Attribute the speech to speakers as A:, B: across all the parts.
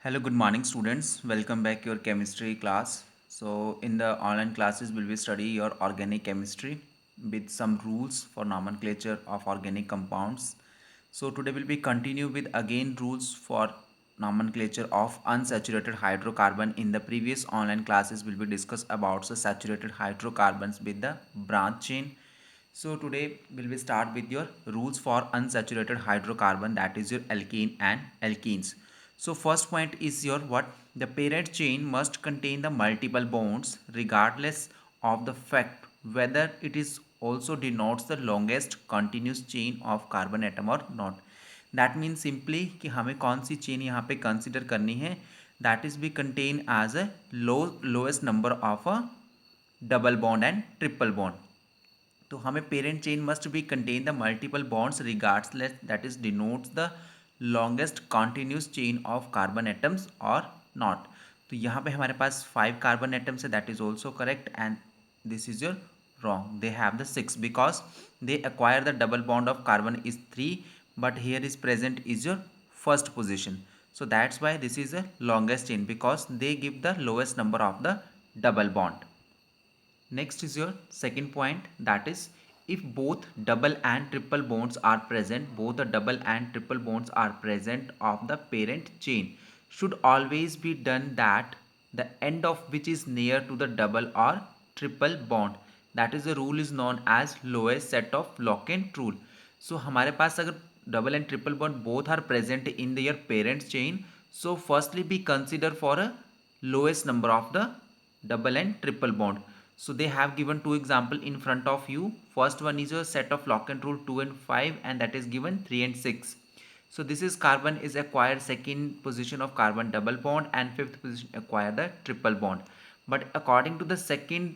A: Hello, good morning, students. Welcome back your chemistry class. So, in the online classes, we will study your organic chemistry with some rules for nomenclature of organic compounds. So, today will be continue with again rules for nomenclature of unsaturated hydrocarbon. In the previous online classes, will be discussed about the saturated hydrocarbons with the branch chain. So today we will start with your rules for unsaturated hydrocarbon, that is your alkene and alkenes. So first point is your what? The parent chain must contain the multiple bonds regardless of the fact whether it is also denotes the longest continuous chain of carbon atom or not. That means simply कि हमें कौन सी chain यहाँ पे consider करनी है, that is be contain as a lowest number of a double bond and triple bond. तो हमें parent chain must be contain the multiple bonds regardless that is denotes the longest continuous chain of carbon atoms और not. तो यहाँ पे हमारे पास 5 carbon atoms है, that is also correct and this is your wrong. They have the 6 because they acquire the double bond of carbon is 3, but here is present is your first position. So that's why this is the longest chain because they give the lowest number of the double bond. Next is your second point, that is if both double and triple bonds are present, both the double and triple bonds are present of the parent chain should always be done that the end of which is near to the double or triple bond. That is the rule is known as lowest set of Locke rule. So हमारे पास अगर double and triple bond both are present in their parent chain, so firstly be consider for a lowest number of the double and triple bond. So they have given two example in front of you. First one is a set of Locke rule 2 and 5 and that is given 3 and 6. So this is carbon is acquired second position of carbon double bond and fifth position acquire the triple bond. But according to the second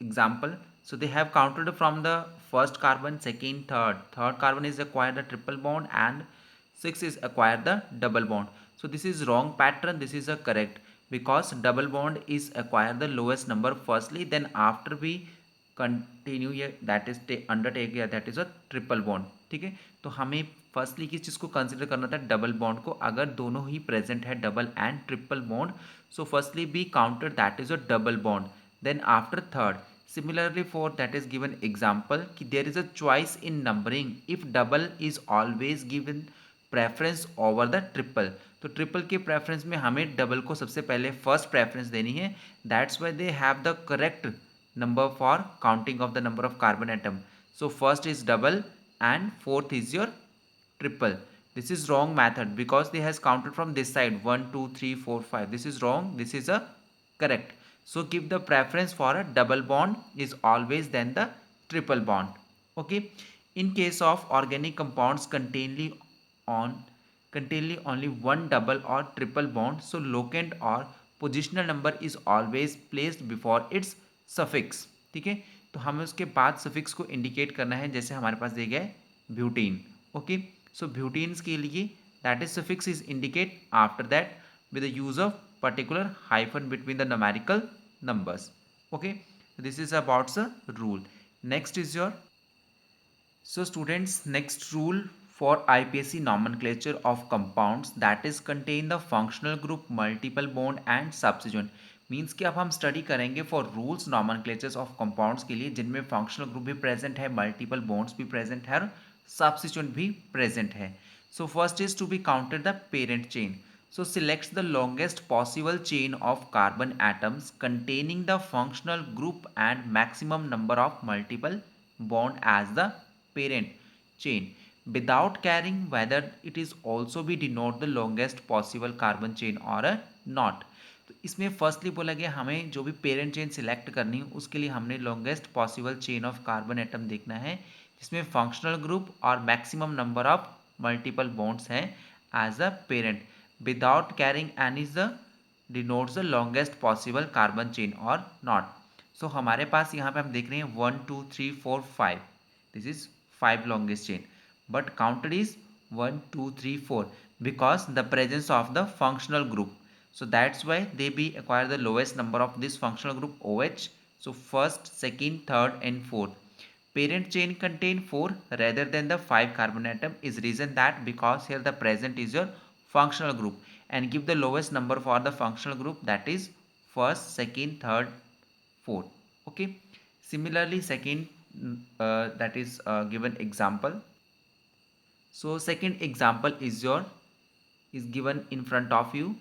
A: example, so they have counted from the first carbon, second, third carbon is acquired the triple bond and 6 is acquired the double bond. So this is wrong pattern, this is a correct because double bond is acquire the lowest number firstly, then after we continue ये that is undertake या that is a triple bond. ठीक है, तो हमें firstly किस चीज़ को consider करना था, डबल बॉन्ड को. अगर दोनों ही प्रेजेंट है double and triple bond, so firstly be counted that is a double bond, then after third. Similarly for that is given example कि there is a choice in numbering if double is always given preference over the triple. तो triple के preference में हमें double को सबसे पहले first preference देनी है. That's why they have the correct number for counting of the number of carbon atom. So first is double and fourth is your triple. This is wrong method because they has counted from this side 1 2 3 4 5. This is wrong, this is a correct. So give the preference for a double bond is always then the triple bond. Okay, in case of organic compounds containing only one double or triple bond, so locant or positional number is always placed before its suffix. ठीक है, तो हमें उसके बाद suffix को indicate करना है, जैसे हमारे पास दिया गया है ब्यूटीन. ओके, सो ब्यूटीन्स के लिए that is suffix is indicate after that with the use of particular hyphen between the numerical numbers. Okay, this is about the rule. Next is your, so students, next rule for IPSC nomenclature of compounds, that is contain the functional group, multiple bond and substituent. Means कि अब हम study करेंगे for rules nomenclatures of compounds के लिए जिनमें functional group भी present है, multiple bonds भी प्रेजेंट है और सब्स्टिट्यूएंट भी प्रेजेंट है. So first is to be counted the parent chain. So select the longest possible chain of carbon atoms containing the functional group and maximum number of multiple bond as the parent chain without caring whether it is also be denote the longest possible carbon chain or a not. तो इसमें firstly बोला गया हमें जो भी parent chain select करनी है उसके लिए हमने longest possible chain of carbon atom देखना है जिसमें फंक्शनल ग्रुप और maximum number of multiple bonds हैं as a parent without carrying any the denotes the longest possible carbon chain और नॉट. सो हमारे पास यहाँ पे हम देख रहे हैं 1 2 3 4 5. This is 5 longest chain, but counted is 1 2 3 4 because the presence of the functional group. So that's why they be acquire the lowest number of this functional group OH. So first, second, third and fourth. Parent chain contain 4 rather than the 5 carbon atom is reason that because here the present is your functional group and give the lowest number for the functional group, that is first, second, third, fourth. Okay, similarly second, that is given example. So second example is given in front of you.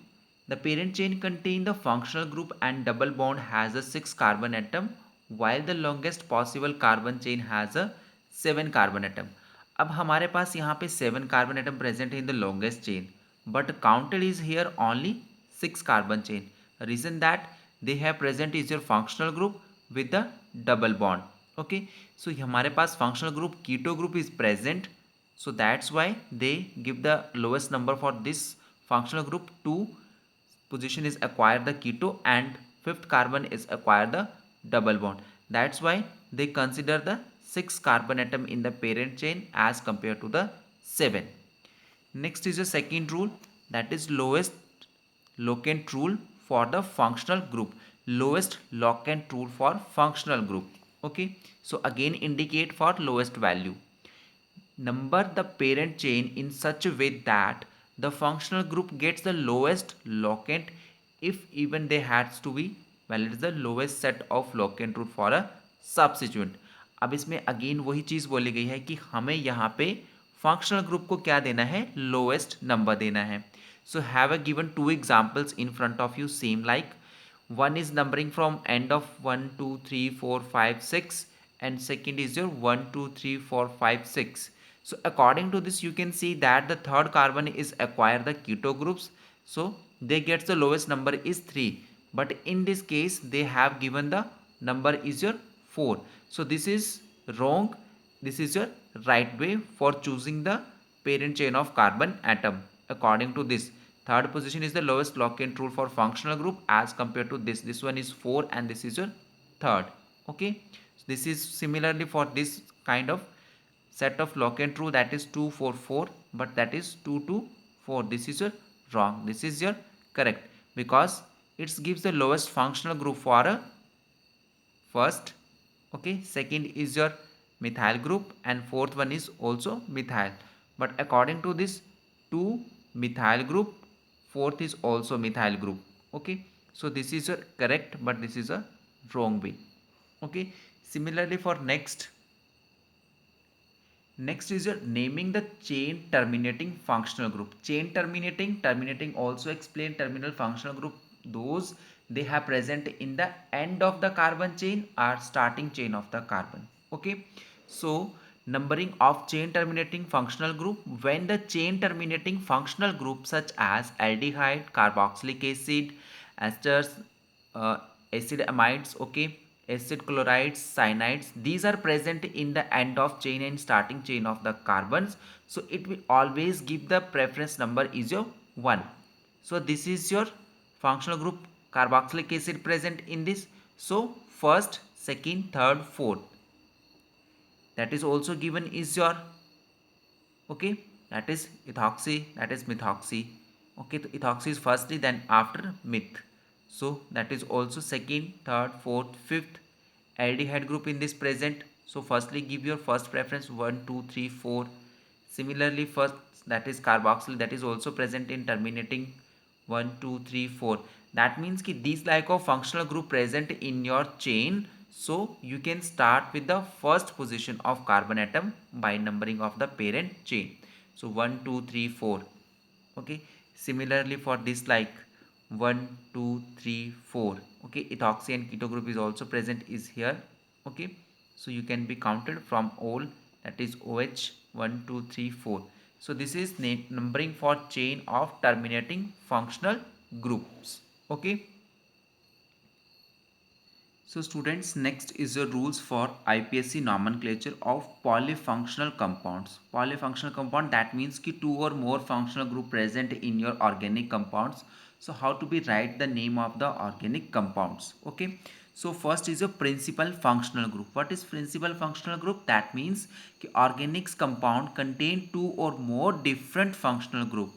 A: The parent chain contain the functional group and double bond has a 6 carbon atom, while the longest possible carbon chain has a 7 carbon atom. अब हमारे पास यहाँ पे 7 carbon atom present in the longest chain, but counted is here only 6 carbon chain. Reason that they have present is your functional group with the double bond. Okay, so हमारे पास functional group keto group is present, so that's why they give the lowest number for this functional group. 2 position is acquire the keto and fifth carbon is acquire the double bond. That's why they consider the 6 carbon atom in the parent chain as compared to the 7. Next is the second rule, that is lowest locant rule for the functional group. Lowest locant rule for functional group. Okay, so again indicate for lowest value. Number the parent chain in such a way that the functional group gets the lowest locant if even they has to be valid the lowest set of locant root for a substituent. अब इसमें again वही चीज़ बोली गई है कि हमें यहाँ पे फंक्शनल ग्रुप को क्या देना है, लोएस्ट नंबर देना है. सो have a given 2 examples in front of you same like. One is numbering from end of 1 2 3 4 5 6 and second is your 1 2 3 4 5 6. So according to this you can see that the third carbon is acquire the keto groups, so they get the lowest number is 3, but in this case they have given the number is your 4. So this is wrong, this is your right way for choosing the parent chain of carbon atom. According to this, third position is the lowest locant rule for functional group as compared to this one is 4 and this is your third. Okay, so this is similarly for this kind of set of locant rule, that is 2 4 4, but that is 2 2 4. This is your wrong, this is your correct, because it gives the lowest functional group for a first. Okay, second is your methyl group and fourth one is also methyl, but according to this 2 methyl group, fourth is also methyl group. Okay, so this is your correct, but this is a wrong way. Okay, similarly for next is your naming the chain terminating functional group. Chain terminating also explain terminal functional group, those they have present in the end of the carbon chain or starting chain of the carbon. Okay, so numbering of chain terminating functional group, when the chain terminating functional group such as aldehyde, carboxylic acid, esters, uh, acid amides, okay, acid chlorides, cyanides, these are present in the end of chain and starting chain of the carbons, so it will always give the preference number is your 1. So this is your functional group carboxylic acid present in this, so first, second, third, fourth, that is also given is your, okay, that is ethoxy, that is methoxy. Okay, so ethoxy is firstly, then after meth, so that is also second, third, fourth, fifth. Aldehyde group in this present, so firstly give your first preference 1 2 3 4. Similarly first, that is carboxyl, that is also present in terminating 1 2 3 4. That means कि these like of functional group present in your chain, so you can start with the first position of carbon atom by numbering of the parent chain, so 1 2 3 4. Okay, similarly for this like 1 2 3 4. Okay, ethoxy and keto group is also present is here. Okay, so you can be counted from all, that is OH 1 2 3 4. So this is numbering for chain of terminating functional groups. Okay, so students, next is your rules for IPSC nomenclature of polyfunctional compounds. Polyfunctional compound, that means कि two or more functional group present in your organic compounds. So how to be write the name of the organic compounds? Okay, so first is your principal functional group. What is principal functional group? That means कि organics compound contain two or more different functional group,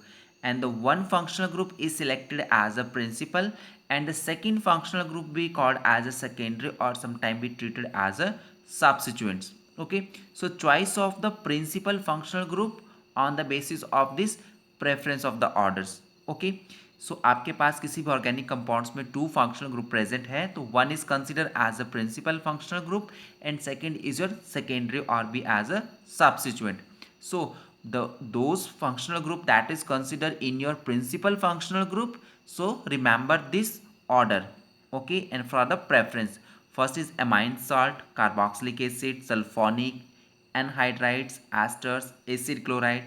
A: and the one functional group is selected as a principal and the second functional group be called as a secondary or sometime be treated as a substituents. Okay, so choice of the principal functional group on the basis of this preference of the orders. Okay, so आपके पास किसी भी organic compounds में two functional group present है, तो one is consider as a principal functional group and second is your secondary और be as a substituent. So those functional group that is considered in your principal functional group, so remember this order. Okay, and for the preference, first is amine salt, carboxylic acid, sulfonic anhydrides, esters, acid chloride,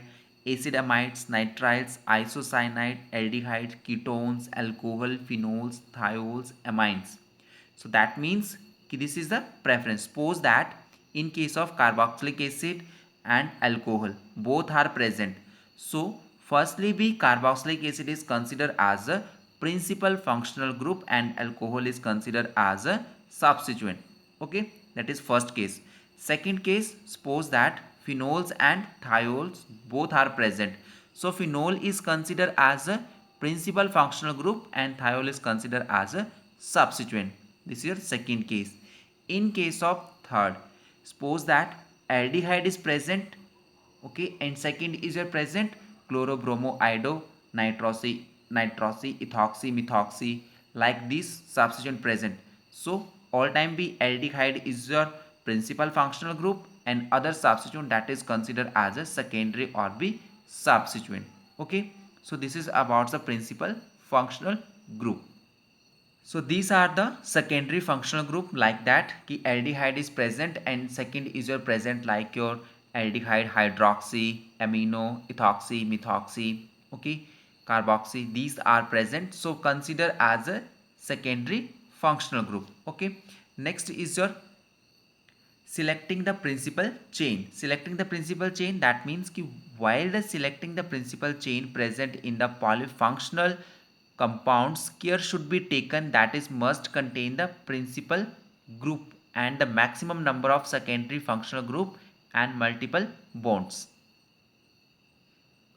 A: acid amides, nitriles, isocyanide, aldehyde, ketones, alcohol, phenols, thiols, amines. So that means this is the preference. Suppose that in case of carboxylic acid and alcohol, both are present. So firstly be carboxylic acid is considered as a principal functional group and alcohol is considered as a substituent. Okay, that is first case. Second case, suppose that phenols and thiols both are present. So phenol is considered as a principal functional group and thiol is considered as a substituent. This is your second case. In case of third, suppose that aldehyde is present, okay, and second is your present chlorobromoiodo, nitroxy, ethoxy, methoxy, like this substituent present. So all time be aldehyde is your principal functional group and other substituent that is considered as a secondary or be substituent. Okay, so this is about the principal functional group. So these are the secondary functional group, like that ki aldehyde is present and second is your present like your aldehyde, hydroxy, amino, ethoxy, methoxy, okay, carboxy, these are present, so consider as a secondary functional group. Okay, next is your selecting the principal chain. Selecting the principal chain, that means कि while the selecting the principal chain present in the polyfunctional compounds, care should be taken that is must contain the principal group and the maximum number of secondary functional group and multiple bonds.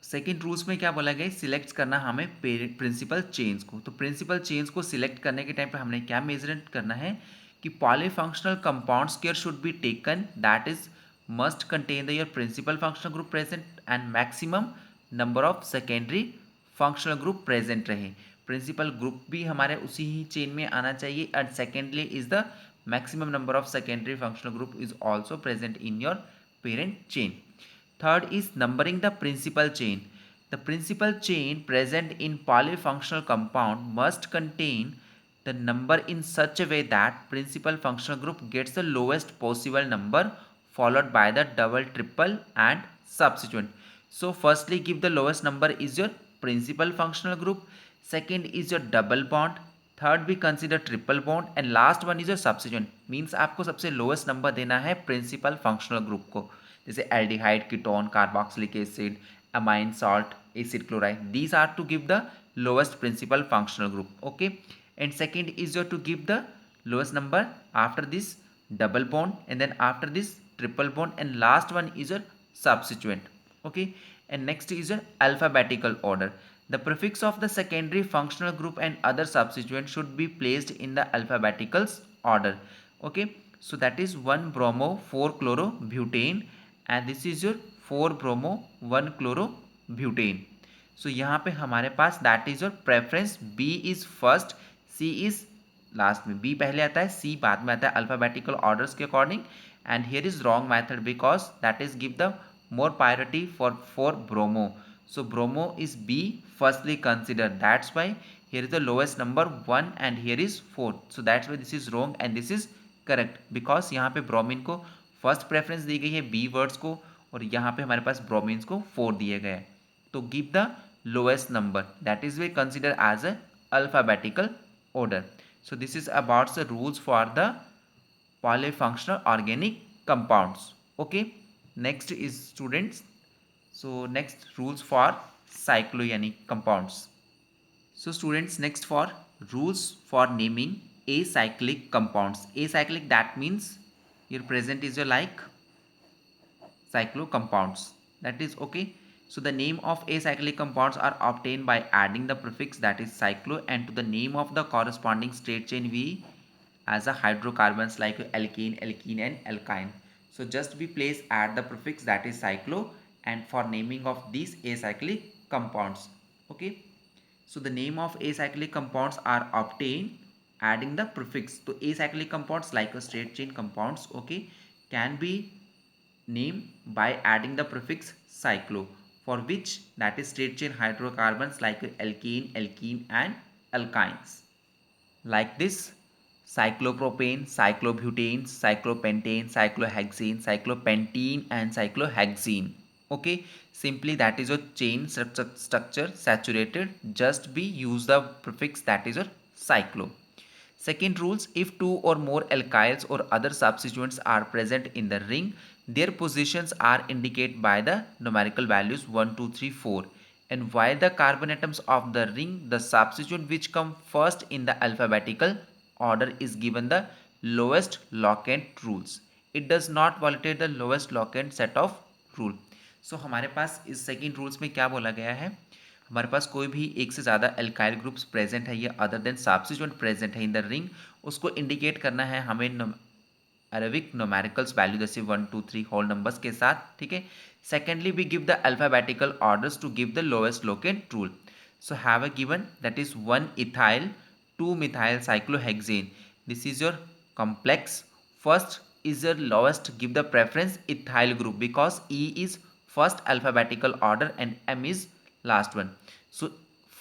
A: Second rules में क्या बोला गया, select करना हमें principal chains को. तो principal chains को select करने के टाइम पे हमने क्या मेजरमेंट करना है कि polyfunctional compounds care should be taken that is must contain the your principal functional group present and maximum number of secondary functional group present रहे. प्रिंसिपल ग्रुप भी हमारे उसी ही चेन में आना चाहिए and secondly is the maximum number of secondary functional group is also present in your parent chain. Third is numbering the principal chain. The principal chain present in polyfunctional compound must contain the number in such a way that principal functional group gets the lowest possible number followed by the double, triple and substituent. So firstly give the lowest number is your principal functional group, second is your double bond, third भी consider triple bond and last one is your substituent. Means आपको सबसे lowest number देना है principal functional group को, जैसे aldehyde, ketone, carboxylic acid, amine salt, acid chloride. These are to give the lowest principal functional group. Okay, and second is your to give the lowest number after this double bond and then after this triple bond and last one is your substituent. Okay, and next is your alphabetical order. The prefix of the secondary functional group and other substituent should be placed in the alphabetical order. Okay, so that is 1 bromo 4 chloro butane and this is your 4 bromo 1 chloro butane. So यहाँ पे हमारे पास that is your preference, B is first, C is last में. B पहले आता है, C बाद में आता है अल्फाबेटिकल ऑर्डर्स के according. And here is wrong method because that is give the more priority for bromo. So bromo is be firstly consider, that's why here is the lowest number 1 and here is 4. So that's why this is wrong and this is correct because यहाँ पे bromine को first preference दी गई है B words को और यहाँ पे हमारे पास ब्रोमीन्स को 4 दिए गए हैं. तो give the lowest number, that is we consider as a alphabetical order. So this is about the rules for the polyfunctional organic compounds. Okay, next is students, so next rules for cycloionic compounds. So students, next for rules for naming acyclic compounds. Acyclic, that means your present is your like cyclo compounds, that is okay. So the name of acyclic compounds are obtained by adding the prefix that is cyclo and to the name of the corresponding straight chain we as a hydrocarbons like alkane, alkene and alkyne. So just we place add the prefix that is cyclo and for naming of these acyclic compounds. Okay, So the name of acyclic compounds are obtained adding the prefix. So acyclic compounds like a straight chain compounds, okay, can be named by adding the prefix cyclo, for which that is straight chain hydrocarbons like alkane, alkene and alkynes. Like this, cyclopropane, cyclobutane, cyclopentane, cyclohexane, cyclopentene and cyclohexene. Okay, simply that is your chain structure saturated, just be use the prefix that is your cyclo. Second rules, if two or more alkyls or other substituents are present in the ring, their positions are indicated by the numerical values 1, 2, 3, 4. And while the carbon atoms of the ring, the substituent which come first in the alphabetical order is given the lowest locant rules. It does not violate the lowest locant set of rule. So हमारे पास इस second rules में क्या बोला गया है, हमारे पास कोई भी एक से ज़्यादा एल्काइल ग्रुप्स प्रेजेंट है या अदर देन सब्स्टिट्यूएंट प्रेजेंट है इन द रिंग, उसको इंडिकेट करना है हमें अरेबिक न्यूमेरिकल्स वैल्यू जैसे 1, 2, 3 होल नंबर्स के साथ, ठीक है. Secondly we give the alphabetical orders to give the lowest locant rule. So have a given that is 1 ethyl 2 methyl cyclohexane. This is your complex. First is your lowest, give the preference ethyl group because E is first alphabetical order and M is last one. So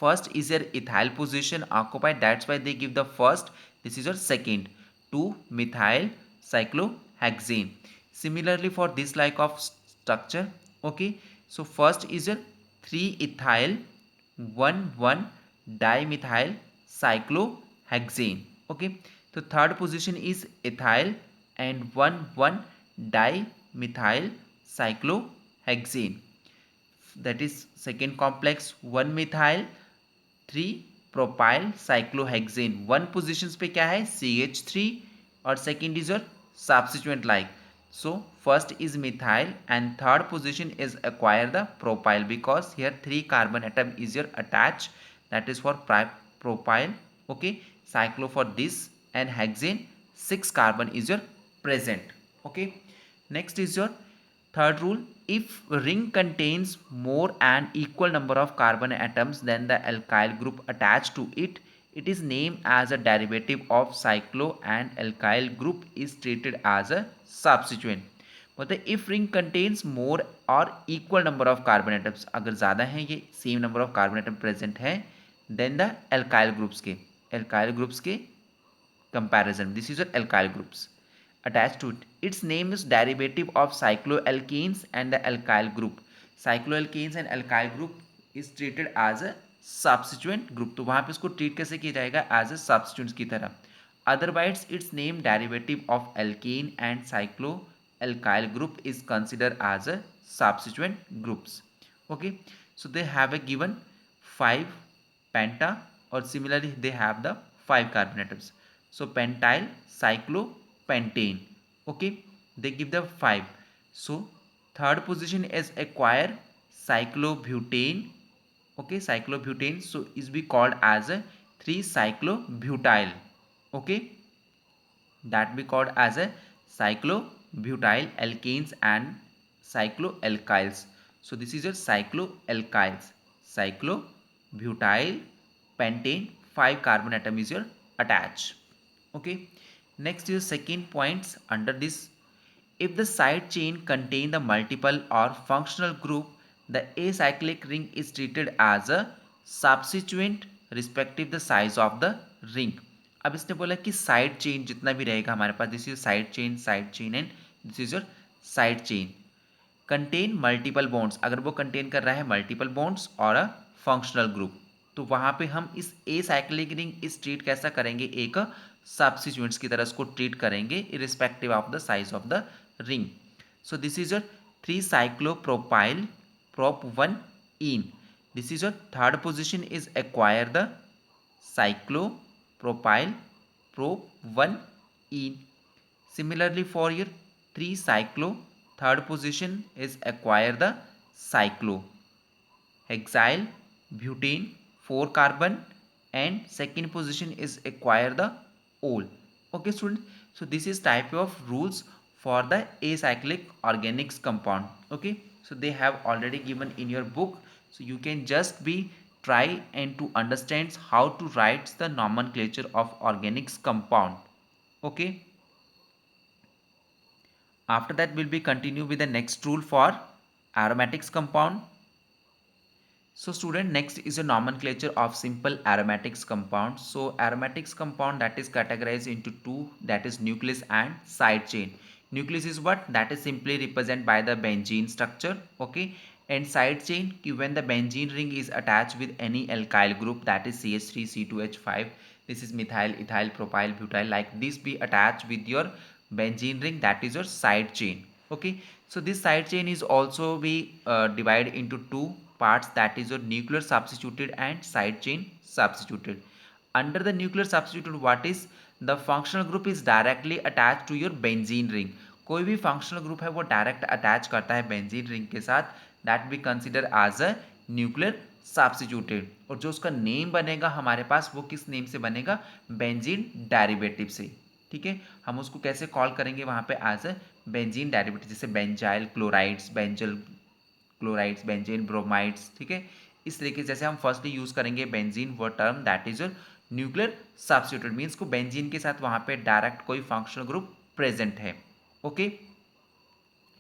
A: first is your ethyl position occupied, that's why they give the first. This is your second, 2 methyl cyclohexane. Similarly for this like of structure, okay, so first is your 3 ethyl 1 dimethyl cyclohexane. Okay, so third position is ethyl and 1 dimethyl cyclohexane. That is second complex 1 methyl 3 propyl cyclohexane. One positions पे क्या है CH3 और second is your substituent like. So first is methyl and third position is acquire the propyl because here 3 carbon atom is your attached, that is for propyl. Okay, cyclo for this and hexane 6 carbon is your present. Okay, next is your third rule, if ring contains more and equal number of carbon atoms than the alkyl group attached to it, it is named as a derivative of cyclo and alkyl group is treated as a substituent. मतलब if ring contains more or equal number of carbon atoms, अगर ज़्यादा हैं ये same number of carbon atom present है then the alkyl groups के comparison, this is your alkyl groups attached to it. Its name is derivative of cycloalkenes and the alkyl group. Cycloalkenes and alkyl group is treated as a substituent group. तो वहाँ पे इसको treat कैसे किया जाएगा as a substituents की तरह. Otherwise, its name derivative of alkene and cycloalkyl group is considered as a substituent groups. Okay, so they have a given 5 penta or similarly they have the 5 carbon atoms. So pentyl cyclopentane, okay, they give the 5. So third position is acquire cyclobutane. Okay, cyclobutane, so is be called as a 3 cyclobutyl. Okay, that be called as a cyclobutyl alkanes and cycloalkyls. So this is your cycloalkyls, cyclobutyl pentane 5 carbon atom is your attached. Okay, next is second points under this, if the side chain contain the multiple or functional group, the acyclic ring is treated as a substituent respective the size of the ring. अब इसने बोला कि side chain जितना भी रहेगा हमारे पास, this is side chain and this is your side chain contain multiple bonds, अगर वो कंटेन कर रहा है मल्टीपल बॉन्ड्स और अ फंक्शनल ग्रुप, तो वहाँ पे हम इस एसाइक्लिक रिंग इस ट्रीट कैसा करेंगे, एक सब्स्टिट्यूएंट्स की तरह इसको ट्रीट करेंगे irrespective of the size of the ring. So this is your 3 cyclopropyl prop 1 ene. This is your third position is acquire the cyclopropyl prop 1 ene. Similarly for your 3 cyclo, third position is acquire the cyclo hexyl butane 4 carbon and second position is acquire the ol. Okay student, so this is type of rules for the acyclic organics compound. Okay, so they have already given in your book, so you can just be try and to understand how to write the nomenclature of organics compound. Okay. After that we'll be continue with the next rule for aromatics compound. So student, next is a nomenclature of simple aromatics compound. So aromatics compound that is categorized into two, that is nucleus and side chain. Nucleus is what? That is simply represented by the benzene structure. Okay. And side chain, when the benzene ring is attached with any alkyl group, that is CH3, C2H5, this is methyl, ethyl, propyl, butyl, like this be attached with your benzene ring, that is your side chain. Okay. So this side chain is also be divided into two parts, that is your nuclear substituted and side chain substituted. Under the nuclear substituted, what is the functional group is directly attached to your benzene ring. कोई भी functional group है वो direct attach करता है benzene ring के साथ, that be consider as a nuclear substituted. और जो उसका नेम बनेगा हमारे पास वो किस नेम से बनेगा? बेंजीन डेरिवेटिव से. ठीक है, हम उसको कैसे कॉल करेंगे वहाँ पे? एज अ बेंजीन डेरिवेटिव, जैसे benzyl chlorides, benzyl chlorides, benzene bromides. ठीक है, इस तरीके से जैसे हम फर्स्टली यूज करेंगे बेंजीन वो term, that is your nuclear substitute, means को बेंजीन के साथ वहाँ पे डायरेक्ट कोई फंक्शनल ग्रुप प्रेजेंट है. ओके,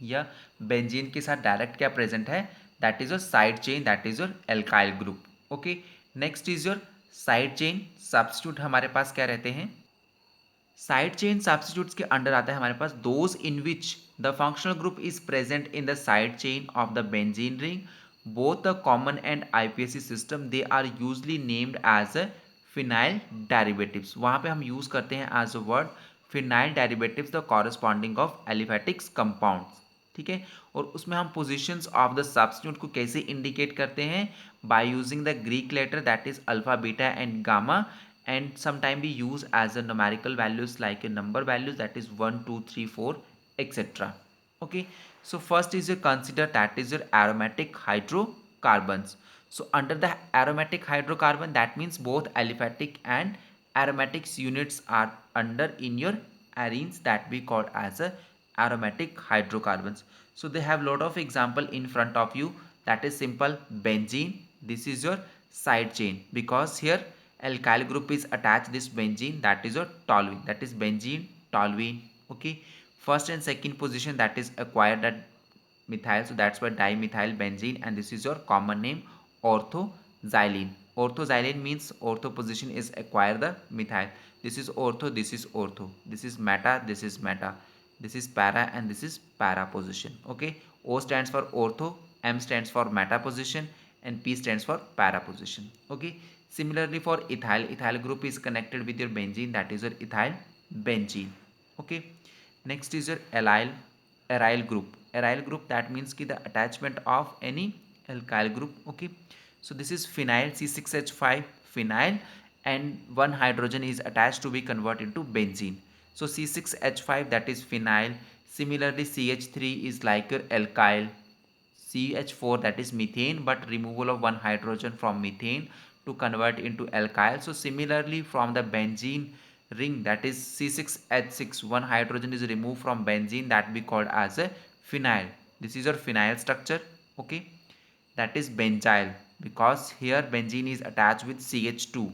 A: या बेंजीन के साथ डायरेक्ट क्या प्रेजेंट है? That is your side chain, that is your alkyl group. Okay, next is your side chain substitute. हमारे पास क्या रहते हैं? साइड चेन सब्स्टिट्यूट्स के अंडर आता है हमारे पास those in which the functional group is present in the side chain of the benzene ring, both the common and IUPAC system, they are usually named as a phenyl derivatives. वहाँ पे हम use करते हैं as a word phenyl derivatives the corresponding of aliphatics compounds. ठीक है, और उसमें हम पोजिशंस ऑफ द सब्स्टिट्यूट को कैसे इंडिकेट करते हैं? By using the Greek letter, that is alpha, beta and gamma, and sometime we use as a numerical values like a number values, that is 1 2 3 4 etc. Okay, so first is you consider that is your aromatic hydrocarbons. So under the aromatic hydrocarbon, that means both aliphatic and aromatics units are under in your arenes, that we call as a aromatic hydrocarbons. So they have lot of example in front of you, that is simple benzene. This is your side chain because here alkyl group is attached this benzene, that is your toluene, that is benzene toluene. Okay, first and second position that is acquired at methyl, so that's why dimethyl benzene, and this is your common name orthoxylene. Orthoxylene means ortho position is acquire the methyl. This is ortho, this is ortho, this is meta, this is meta, this is para, and this is para position. Okay, O stands for ortho, M stands for meta position, and P stands for para position. Okay, similarly for ethyl, ethyl group is connected with your benzene, that is your ethyl benzene. Okay, next is your aryl group. Aryl group, that means ki the attachment of any alkyl group. Okay, so this is phenyl, C6H5 phenyl, and one hydrogen is attached to be converted into benzene. So C6H5, that is phenyl. Similarly CH3 is like your alkyl. CH4, that is methane, but removal of one hydrogen from methane to convert into alkyl. So similarly from the benzene ring, that is C6H6, one hydrogen is removed from benzene, that we called as a phenyl. This is your phenyl structure. Okay, that is benzyl because here benzene is attached with CH2.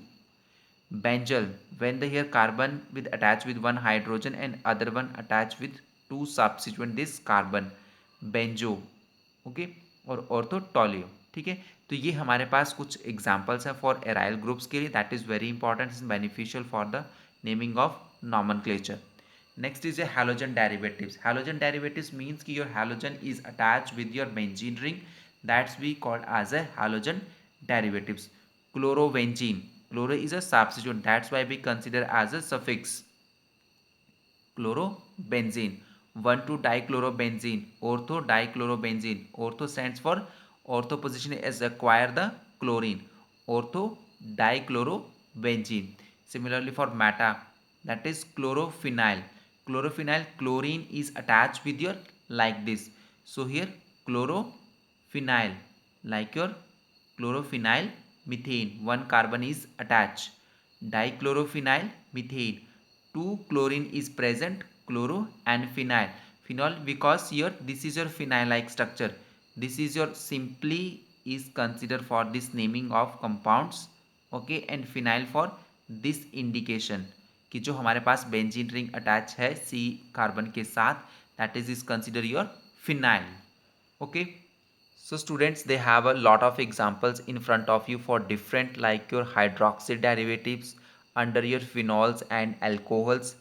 A: Benzyl, when the here carbon with attached with one hydrogen and other one attached with two substituent this carbon, benzo. Okay, और ऑर्थोटोलियो. ठीक है, तो ये हमारे पास कुछ examples हैं for aryl groups के लिए, that is very important and beneficial for the naming of nomenclature. Next is a halogen derivatives. Halogen derivatives means कि your halogen is attach with your benzene ring, that's we called as a halogen derivatives. Chlorobenzene, chloro is a substitute, that's why we consider as a suffix chlorobenzene. 1 to dichlorobenzene, ortho dichlorobenzene. Ortho stands for ortho position is acquire the chlorine, ortho dichlorobenzene. Similarly for meta, that is chlorophenyl. Chlorophenyl, chlorine is attached with your like this. So here chlorophenyl, like your chlorophenyl methane, one carbon is attached. Dichlorophenyl methane, two chlorine is present, chloro and phenyl. Phenol because here this is your phenyl like structure, this is your simply is considered for this naming of compounds. Okay and phenyl for this indication कि जो हमारे पास benzene ring attach है सी carbon के साथ, that is consider your phenyl. Okay. So students, they have a lot of examples in front of you for different like your hydroxy derivatives under your phenols and alcohols.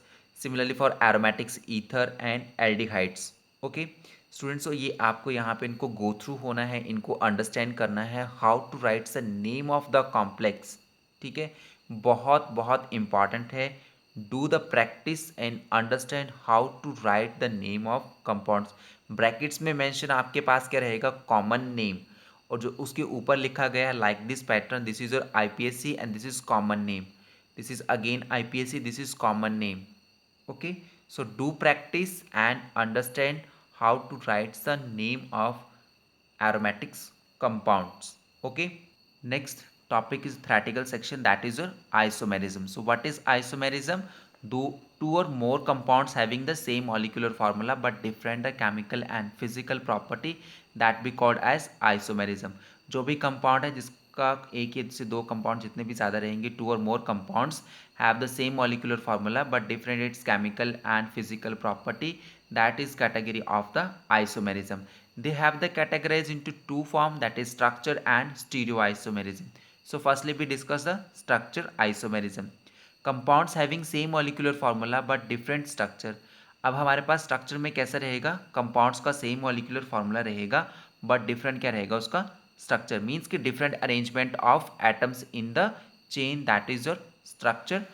A: Similarly for aromatics, ether and aldehydes. Okay students, so ये आपको यहाँ पे इनको go through होना है, इनको understand करना है how to write the name of the complex. ठीक है, बहुत बहुत important है. Do the practice and understand how to write the name of compounds. Brackets में मेंशन आपके पास क्या रहेगा, कॉमन नेम, और जो उसके ऊपर लिखा गया like this pattern, this is your IUPAC and this is common name, this is again IUPAC, this is common name. Okay, so do practice and understand how to write the name of aromatics compounds. Okay, next topic is theoretical section, that is your isomerism. So what is isomerism? Do two or more compounds having the same molecular formula but different the chemical and physical property, that be called as isomerism. जो भी compound है जिसका एक या से दो compound जितने भी ज़्यादा रहेंगे, टू और more compounds have the same molecular formula but different its chemical and physical property, that is category of the isomerism. They have the categorized into two form, that is structure and stereoisomerism. So firstly we discuss the structure isomerism. Compounds having same molecular formula but different structure. अब हमारे पास structure में कैसा रहेगा, compounds का same molecular formula रहेगा but different क्या रहेगा उसका स्ट्रक्चर, मीन्स कि different arrangement of atoms in the chain, that is your structure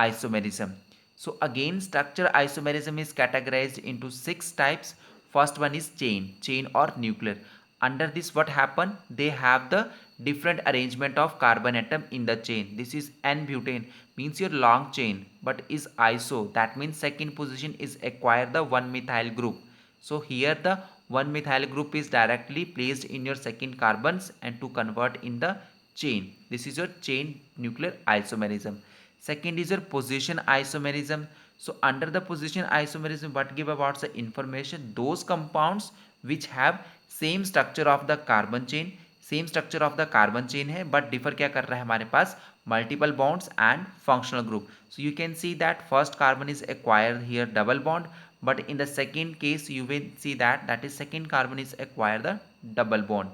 A: isomerism. So again structure isomerism is categorized into 6 types. First one is chain or nuclear. Under this what happen, they have the different arrangement of carbon atom in the chain. This is N-butane, means your long chain, but is iso, that means second position is acquire the 1-methyl group. So here the 1-methyl group is directly placed in your second carbons and to convert in the chain. This is your chain nuclear isomerism. Second is your position isomerism. So under the position isomerism, what give about the information, those compounds which have same structure of the carbon chain, same structure of the carbon chain है but differ क्या कर रहा है हमारे पास, multiple bonds and functional group. So you can see that first carbon is acquired here double bond, but in the second case you will see that is second carbon is acquire the double bond.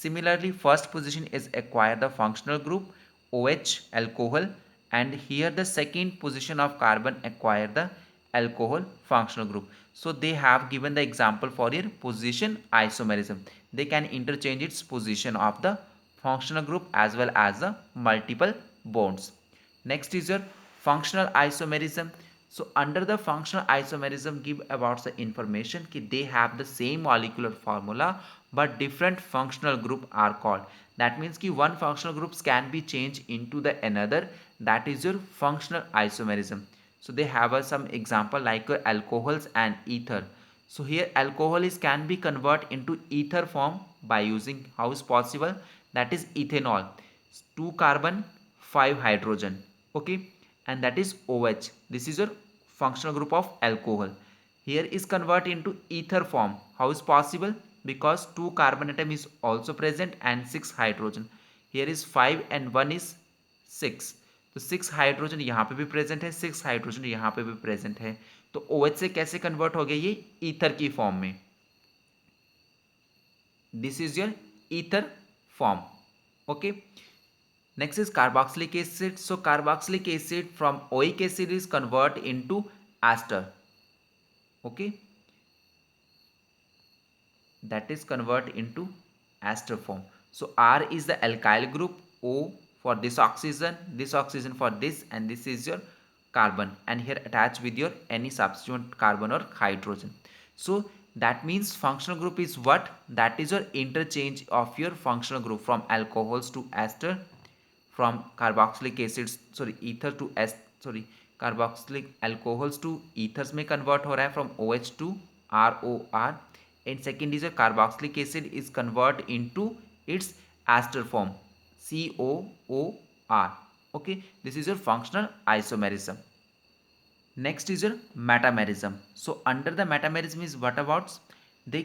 A: Similarly first position is acquire the functional group OH alcohol, and here the second position of carbon acquire the alcohol functional group. So they have given the example for your position isomerism. They can interchange its position of the functional group as well as the multiple bonds. Next is your functional isomerism. So under the functional isomerism give about the information कि they have the same molecular formula but different functional group are called. That means कि one functional groups can be changed into the another, that is your functional isomerism. So they have some example like your alcohols and ether. So here alcohol is can be converted into ether form by using how is possible, that is ethanol, 2 carbon 5 hydrogen. Okay, and that is OH. This is your functional group of alcohol. Here is convert into ether form. How is possible? Because 2 carbon atom is also present and 6 hydrogen. Here is 5 and 1 is 6. तो 6 hydrogen यहाँ पे भी present है, 6 hydrogen यहाँ पे भी present है. तो OH से कैसे कन्वर्ट हो गया ये ईथर की फॉर्म में. This is your ether form. Okay, next is carboxylic acid. So carboxylic acid from oic acid is convert into ester. Okay, that is convert into ester form. So R is the alkyl group, O for this oxygen for this, and this is your carbon, and here attach with your any substituent carbon or hydrogen. So that means functional group is what, that is your interchange of your functional group from alcohols to ester, from carboxylic acids ether to carboxylic alcohols to ethers में convert हो रहा है from OH to ROR, and second is a carboxylic acid is convert into its ester form COOR. Okay, this is your functional isomerism. Next is your metamerism. So under the metamerism is what about the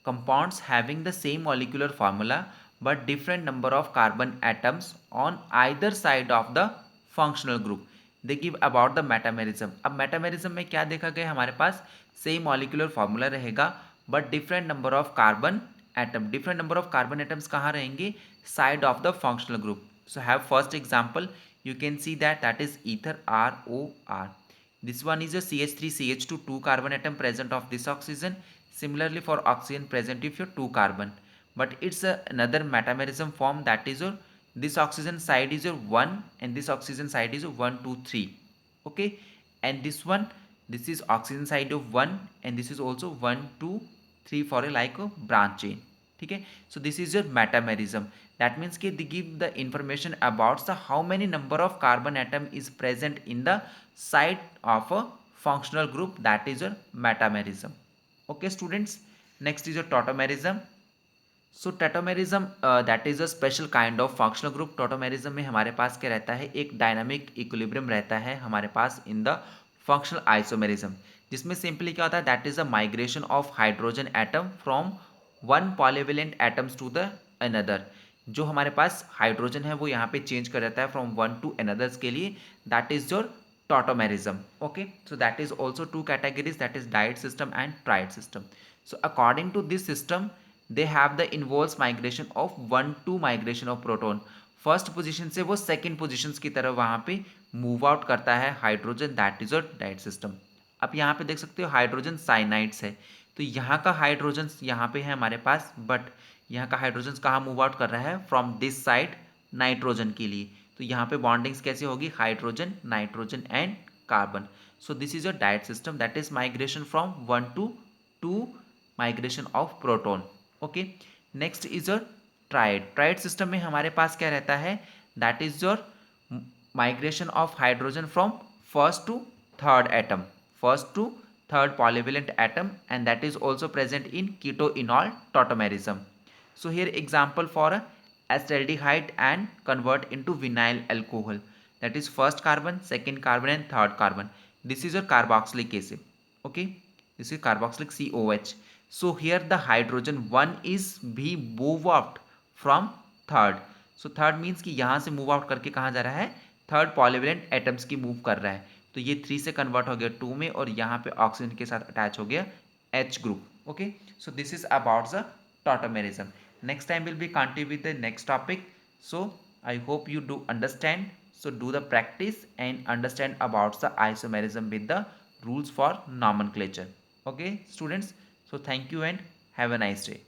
A: compounds having the same molecular formula but different number of carbon atoms on either side of the functional group. They give about the metamerism. अब metamerism में क्या देखा गया हमारे पास, same molecular formula रहेगा but different number of carbon atom, different number of carbon atoms कहाँ रहेंगे, side of the functional group. So have first example, you can see that is ether ROR. This one is a CH3CH2 2 carbon atom present of this oxygen. Similarly for oxygen present if your 2 carbon, but it's another metamerism form, that is your this oxygen side is your 1 and this oxygen side is 1 2 3. Okay, and this one, this is oxygen side of 1 and this is also 1 2 3 for a like a branch chain. ठीक है, so this is your metamerism. That means कि they give the information about the how many number of carbon atom is present in the side of a functional group, that is your metamerism. Okay students, next is your tautomerism. So tautomerism that is a special kind of functional group. Tautomerism में हमारे पास क्या रहता है, एक dynamic equilibrium रहता है हमारे पास इन द फंक्शनल आइसोमेरिज्म, जिसमें सिंपली क्या होता है, that is a migration of hydrogen atom from one polyvalent atoms to the another. जो हमारे पास हाइड्रोजन है वो यहाँ पे चेंज कर देता है फ्रॉम वन टू अनदर्स के लिए, that is your tautomerism. Okay, so that is also two categories, that is diet system and triad system. So according to this system, they have the inverse migration of 1-2 migration of proton. First position से वो second position की तरफ वहाँ पे move out करता है hydrogen, that is a dyad system. अब यहाँ पे देख सकते हो हाइड्रोजन साइनाइड्स है, तो यहाँ का हाइड्रोजन यहाँ पे है हमारे पास, बट यहाँ का हाइड्रोजन कहाँ मूव आउट कर रहा है, फ्रॉम दिस साइड नाइट्रोजन के लिए. तो यहाँ पे बॉन्डिंग्स कैसे होगी, hydrogen nitrogen and carbon. So this is a dyad system, that is migration from 1 to 2 migration of proton. Okay, next is your triad. Triad system में हमारे पास क्या रहता है, that is your migration of hydrogen from first to third atom, first to third polyvalent atom, and that is also present in keto-enol tautomerism. So here example for a acetaldehyde and convert into vinyl alcohol, that is first carbon, second carbon and third carbon. This is your carboxylic acid. Okay, this is carboxylic COH. So here the hydrogen one is be move out from third. So third means कि यहाँ से move out करके कहाँ जा रहा है, third polyvalent atoms की move कर रहा है. तो ये 3 से कन्वर्ट हो गया 2 में और यहाँ पे ऑक्सीजन के साथ अटैच हो गया H group. Okay, so this is about the tautomerism. Next time we'll be continue with the next topic. So I hope you do understand. So do the practice and understand about the isomerism with the rules for nomenclature. Okay students, so thank you and have a nice day.